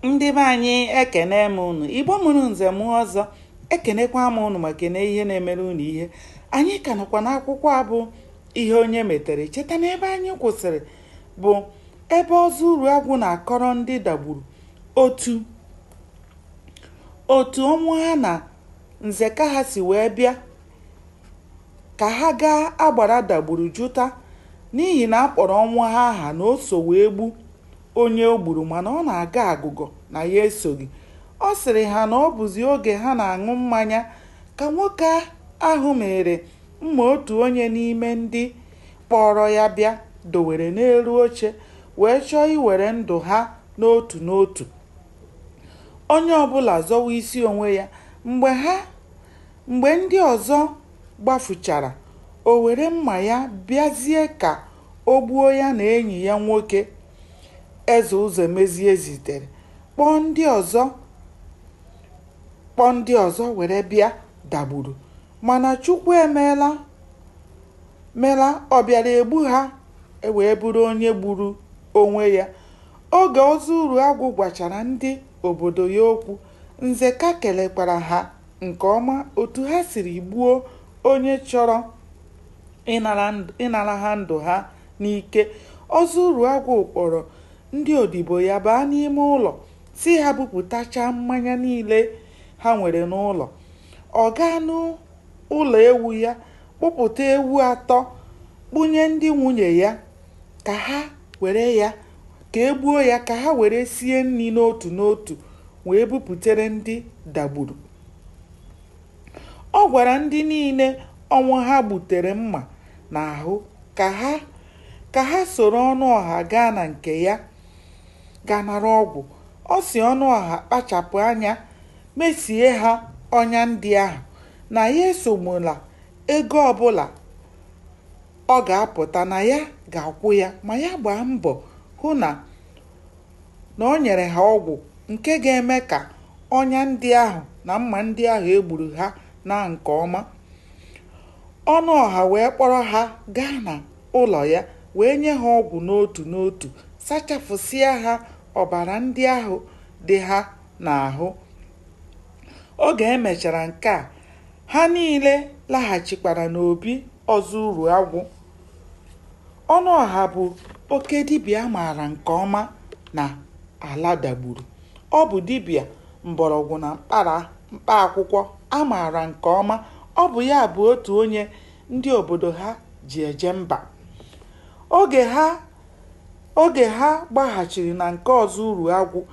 Ndị be anyị ekene m unu. Igbo mụrụ nze m ọzọ, ekenekwa m unu ma kene ihe na-emere unu ihe. Anyị ka nọkwa n'akwụkwọ a bụ ihe onye metere. Cheta na ebe anyị kwụsịrị bụ ebe Ọzọ Uruagwụ na-akọrọ ndị dagburu otu ọnwụ ha na nze ka ha si wee bịa ka ha gaa agbara dagburu jụta, n'ihi na akpọrọ ọnwụ ha aha na o so wee gbu onye o gburu, mana ọ na-aga agụgọ na ya esoghị. Ọ sịrị ha na ọ bụzi oge ha na-aṅụ mmanya ka nwoke ahụ mere mma otu onye n'ime ndị kpọrọ ya bịa dowere n'elu oche wee chọọ iwere ndụ ha n'otu n'otu. Onye ọbụla zọwa isi onwe ya. Mgbe ndị ọzọ gbafuchara, o were mma ya bịazie ka o gbuo ya na enyi ya nwoke. Eze Ụzọemezie zitere kpọọ ndị ọzọ were bịa dagburu, mana Chukwu emeela ọ bịara egbu ha wee bụrụ onye gburu onwe ya. Oge Ọzọ Uruagwụ gwachara ndị obodo ya okwu, nze ka kelekwara ha nke ọma otu ha siri gbuo onye chọrọ ịnara ha ndụ ha n'ike. Ọzọ Uruagwụ kpọrọ ndị odibo ya baa n'ime ụlọ si ha bupụtacha mmanya niile ha nwere n'ụlọ. Ọ gaa n'ụlọ ewu ya kpụpụta ewu 3 kpunye ndị nwunye ya ka egbuo ya ka ha were sie nri n'otu n'otu wee bupụtere ndị dagburu. Ọ gwara ndị niile ọnwụ ha gbutere mma n'ahụ ka ha soro Ọnụọha gaa na nke ya ga nara ọgwụ. Ọ sị Ọnụọha kpachapụ anya mesie ha ọnya ndị ahụ, na ya esogbula ego ọbụla ọ ga-apụta na ya ga-akwụ ya, ma ya gbaa mbọ hụ na o nyere ha ọgwụ nke ga-eme ka ọnya ndị ahụ na mma ndị ahụ egburu ha na nke ọma. Ọnụọha wee kpọrọ ha gaa na ụlọ ya wee nye ha ọgwụ n'otu n'otu, sachapụsịa ha ọbara ndị ahụ dị ha n'ahụ. Oge emechara nke a, ha niile laghachikwara n'obi Ọzọ Uruagwụ. Ọnụọha bụ oke dibịa maara nke ọma na ala dagburu. Ọ bụ dibịa mgbọrọgwụ na mkpa akwụkwọ a maara nke ọma. Ọ bụ ya bụ otu onye ndị obodo ha ji eje mba. Oge ha gbaghachiri na nke Ọzọ Uruagwụ,